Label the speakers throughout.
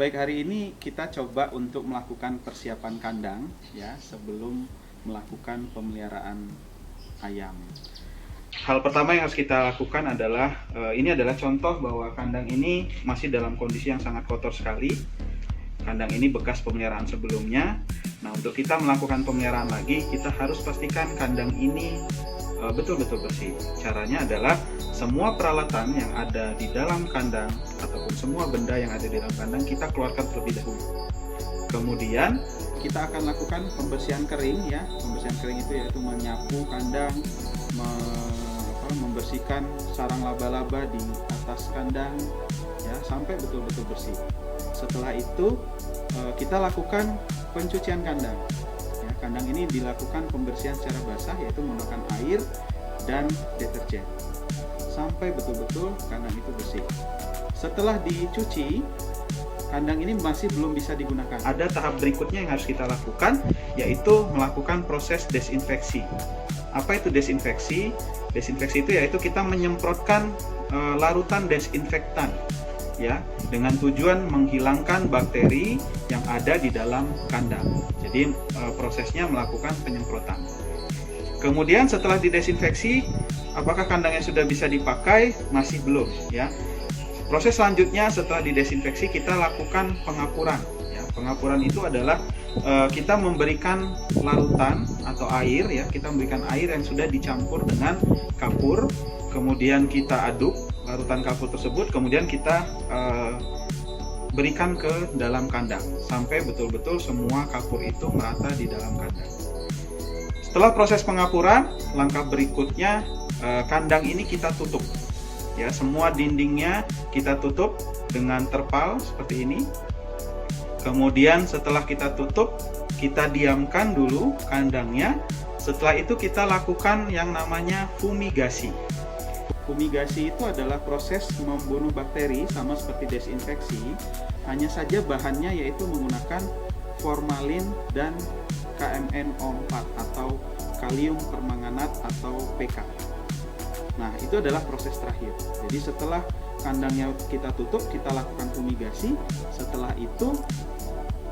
Speaker 1: baik hari ini kita coba untuk melakukan persiapan kandang ya sebelum melakukan pemeliharaan ayam. Hal pertama yang harus kita lakukan adalah ini adalah contoh bahwa kandang ini masih dalam kondisi yang sangat kotor sekali. Kandang ini bekas pemeliharaan sebelumnya. Nah, untuk kita melakukan pemeliharaan lagi, kita harus pastikan kandang ini betul-betul bersih. Caranya adalah semua peralatan yang ada di dalam kandang ataupun semua benda yang ada di dalam kandang kita keluarkan terlebih dahulu. Kemudian kita akan lakukan pembersihan kering ya. Pembersihan kering itu yaitu menyapu kandang, membersihkan sarang laba-laba di atas kandang ya sampai betul-betul bersih. Setelah itu kita lakukan pencucian kandang. Ya, kandang ini dilakukan pembersihan secara basah yaitu menggunakan air dan deterjen sampai betul-betul kandang itu bersih. Setelah dicuci, kandang ini masih belum bisa digunakan. Ada tahap berikutnya yang harus kita lakukan yaitu melakukan proses desinfeksi. Apa itu desinfeksi? Desinfeksi itu yaitu kita menyemprotkan larutan desinfektan ya dengan tujuan menghilangkan bakteri yang ada di dalam kandang. Jadi prosesnya melakukan penyemprotan. Kemudian setelah didesinfeksi, apakah kandangnya sudah bisa dipakai? Masih belum ya. Proses selanjutnya setelah didesinfeksi kita lakukan pengapuran ya. Pengapuran itu adalah kita memberikan larutan atau air ya, kita memberikan air yang sudah dicampur dengan kapur, kemudian kita aduk larutan kapur tersebut, kemudian kita berikan ke dalam kandang sampai betul-betul semua kapur itu merata di dalam kandang. Setelah proses pengapuran, langkah berikutnya kandang ini kita tutup ya, semua dindingnya kita tutup dengan terpal seperti ini. Kemudian setelah kita tutup, kita diamkan dulu kandangnya. Setelah itu kita lakukan yang namanya fumigasi. Fumigasi itu adalah proses membunuh bakteri sama seperti desinfeksi, hanya saja bahannya yaitu menggunakan formalin dan KMNO4 atau kalium permanganat atau PK. Nah, itu adalah proses terakhir. Jadi setelah kandangnya kita tutup, kita lakukan fumigasi. Setelah itu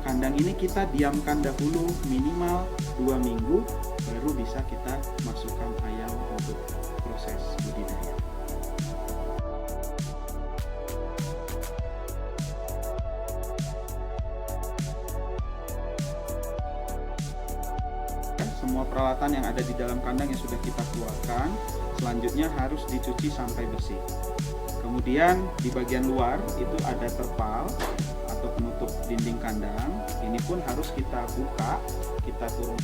Speaker 1: kandang ini kita diamkan dahulu minimal 2 minggu, baru bisa kita masukkan ayam untuk proses budidaya. Semua peralatan yang ada di dalam kandang yang sudah kita keluarkan, selanjutnya harus dicuci sampai bersih. Kemudian di bagian luar itu ada terpal atau penutup dinding kandang. Ini pun harus kita buka, kita turun.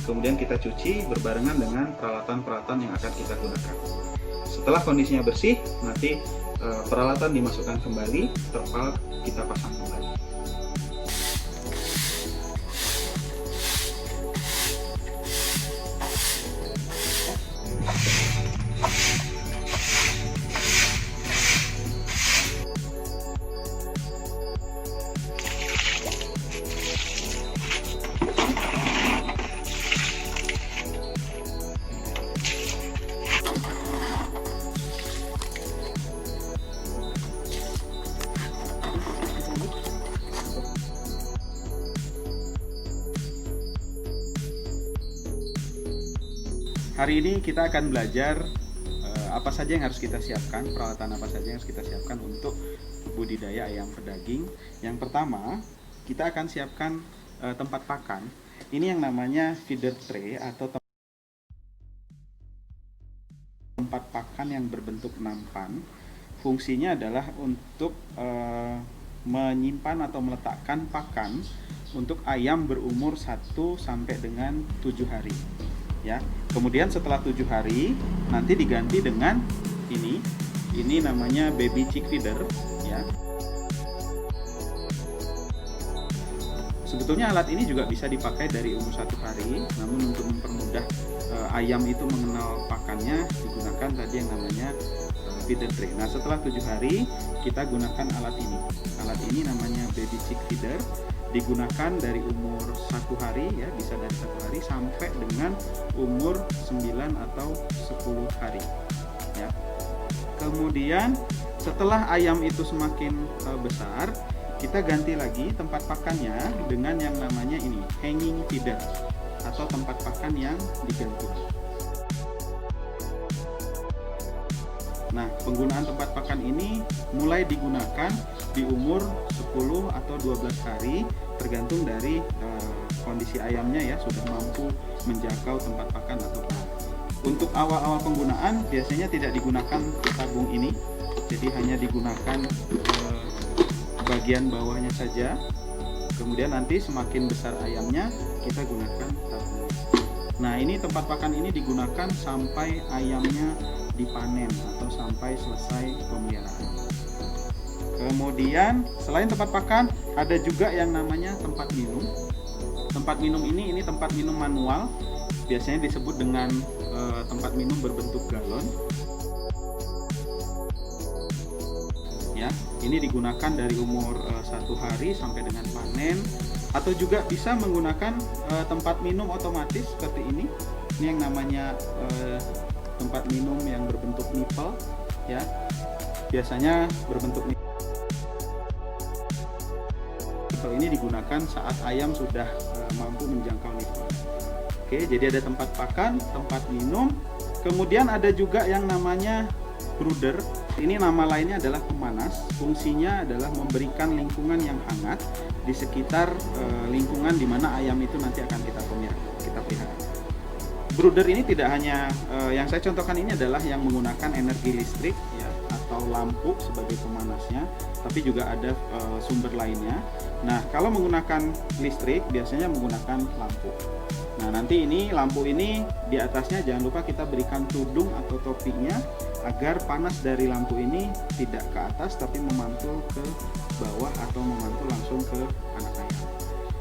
Speaker 1: Kemudian kita cuci berbarengan dengan peralatan-peralatan yang akan kita gunakan. Setelah kondisinya bersih, nanti peralatan dimasukkan kembali, terpal kita pasang kembali. Hari ini kita akan belajar apa saja yang harus kita siapkan, peralatan apa saja yang harus kita siapkan untuk budidaya ayam pedaging. Yang pertama, kita akan siapkan tempat pakan. Ini yang namanya feeder tray atau tempat pakan yang berbentuk nampan. Fungsinya adalah untuk menyimpan atau meletakkan pakan untuk ayam berumur 1 sampai dengan 7 hari. Ya, kemudian setelah 7 hari nanti diganti dengan ini namanya baby chick feeder ya. Sebetulnya alat ini juga bisa dipakai dari umur 1 hari, namun untuk mempermudah ayam itu mengenal pakannya digunakan tadi yang namanya feeder tray. Nah, setelah 7 hari kita gunakan alat ini. Alat ini namanya baby chick feeder, digunakan dari umur 1 hari ya, bisa dari 1 hari sampai dengan umur 9 atau 10 hari ya. Kemudian setelah ayam itu semakin besar, kita ganti lagi tempat pakannya dengan yang namanya ini, hanging feeder atau tempat pakan yang digantung. Nah, penggunaan tempat pakan ini mulai digunakan di umur 10 atau 12 hari tergantung dari kondisi ayamnya ya, sudah mampu menjangkau tempat pakan atau tidak. Untuk awal-awal penggunaan biasanya tidak digunakan tabung ini, jadi hanya digunakan bagian bawahnya saja. Kemudian nanti semakin besar ayamnya kita gunakan tabung. Nah, ini tempat pakan ini digunakan sampai ayamnya dipanen atau sampai selesai pemeliharaan. Kemudian selain tempat pakan ada juga yang namanya tempat minum. Tempat minum ini tempat minum manual, biasanya disebut dengan tempat minum berbentuk galon. Ya, ini digunakan dari umur 1 hari sampai dengan panen, atau juga bisa menggunakan tempat minum otomatis seperti ini. Ini yang namanya tempat minum yang berbentuk nipple, ya. Biasanya berbentuk nipple ini digunakan saat ayam sudah mampu menjangkau nipple. Oke, jadi ada tempat pakan, tempat minum, kemudian ada juga yang namanya brooder. Ini nama lainnya adalah pemanas. Fungsinya adalah memberikan lingkungan yang hangat di sekitar lingkungan di mana ayam itu nanti akan kita pelihara. Brooder ini tidak hanya yang saya contohkan ini adalah yang menggunakan energi listrik ya, atau lampu sebagai pemanasnya, tapi juga ada sumber lainnya. Nah, kalau menggunakan listrik biasanya menggunakan lampu. Nah, nanti ini lampu ini di atasnya jangan lupa kita berikan tudung atau topinya agar panas dari lampu ini tidak ke atas tapi memantul ke bawah atau memantul langsung ke anak ayam.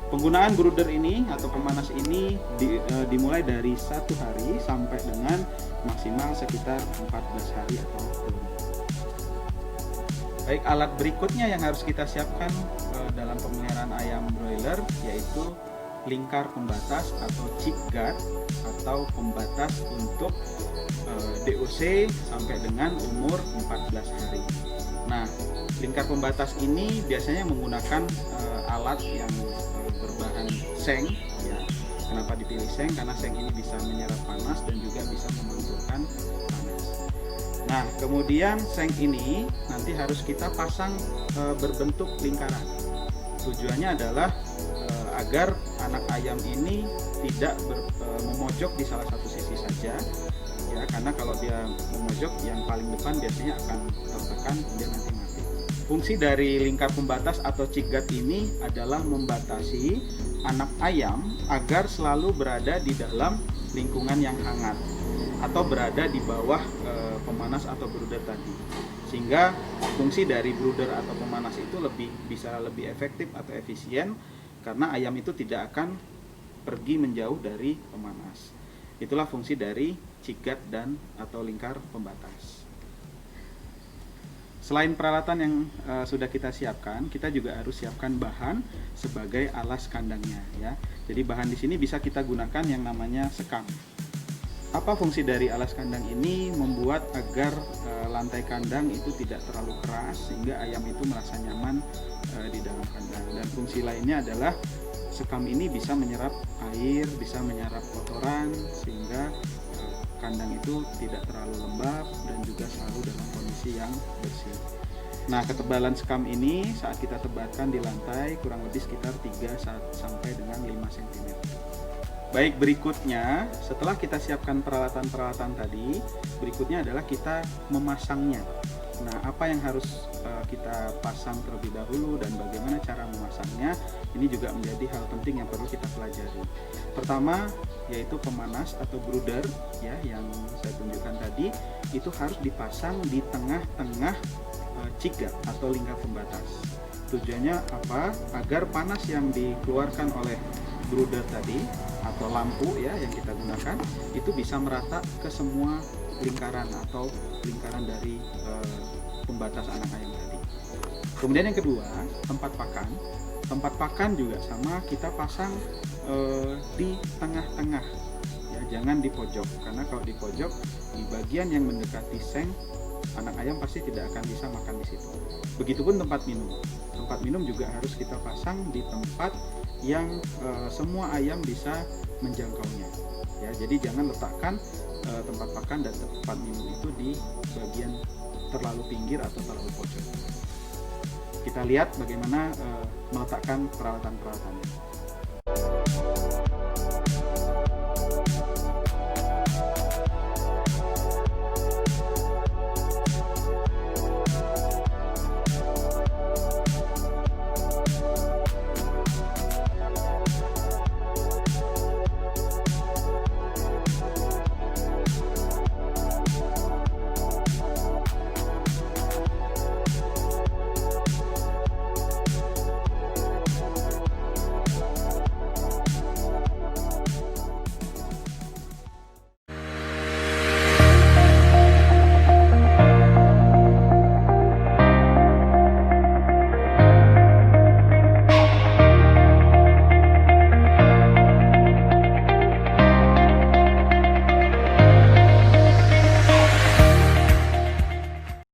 Speaker 1: Penggunaan brooder ini atau pemanas ini dimulai dari 1 hari sampai dengan maksimal sekitar 14 hari atau lebih. Baik, alat berikutnya yang harus kita siapkan dalam pemeliharaan ayam broiler yaitu lingkar pembatas atau chick guard atau pembatas untuk DOC sampai dengan umur 14 hari. Nah, lingkar pembatas ini biasanya menggunakan alat yang berbahan seng ya. Kenapa dipilih seng? Karena seng ini bisa menyerap panas dan juga bisa memantulkan panas. Nah, kemudian seng ini nanti harus kita pasang berbentuk lingkaran. Tujuannya adalah agar anak ayam ini tidak memojok di salah satu sisi saja ya, karena kalau dia memojok yang paling depan biasanya akan tertekan kemudian nanti mati. Fungsi dari lingkar pembatas atau chick guard ini adalah membatasi anak ayam agar selalu berada di dalam lingkungan yang hangat atau berada di bawah pemanas atau brooder tadi, sehingga fungsi dari brooder atau pemanas itu bisa lebih efektif atau efisien karena ayam itu tidak akan pergi menjauh dari pemanas. Itulah fungsi dari chick guard dan atau lingkar pembatas. Selain peralatan yang sudah kita siapkan, kita juga harus siapkan bahan sebagai alas kandangnya ya. Jadi bahan di sini bisa kita gunakan yang namanya sekam. Apa fungsi dari alas kandang ini? Membuat agar lantai kandang itu tidak terlalu keras sehingga ayam itu merasa nyaman di dalam kandang. Dan fungsi lainnya adalah sekam ini bisa menyerap air, bisa menyerap kotoran sehingga kandang itu tidak terlalu lembab dan juga selalu dalam kondisi yang bersih. Nah, ketebalan sekam ini saat kita tebarkan di lantai kurang lebih sekitar 3 sampai dengan 5 cm. Baik, berikutnya setelah kita siapkan peralatan-peralatan tadi, berikutnya adalah kita memasangnya. Nah, apa yang harus kita pasang terlebih dahulu dan bagaimana cara memasangnya, ini juga menjadi hal penting yang perlu kita pelajari. Pertama, yaitu pemanas atau brooder ya, yang saya tunjukkan tadi, itu harus dipasang di tengah-tengah chick guard atau lingkar pembatas. Tujuannya apa? Agar panas yang dikeluarkan oleh brooder tadi atau lampu ya yang kita gunakan itu bisa merata ke semua lingkaran atau lingkaran dari pembatas anak ayam tadi. Kemudian yang kedua, tempat pakan. Tempat pakan juga sama, kita pasang di tengah-tengah ya, jangan di pojok, karena kalau di pojok di bagian yang mendekati seng anak ayam pasti tidak akan bisa makan di situ. Begitupun tempat minum. Tempat minum juga harus kita pasang di tempat yang semua ayam bisa menjangkaunya. Ya, jadi jangan letakkan tempat pakan dan tempat minum itu di bagian terlalu pinggir atau terlalu pojok. Kita lihat bagaimana meletakkan peralatan-peralatannya.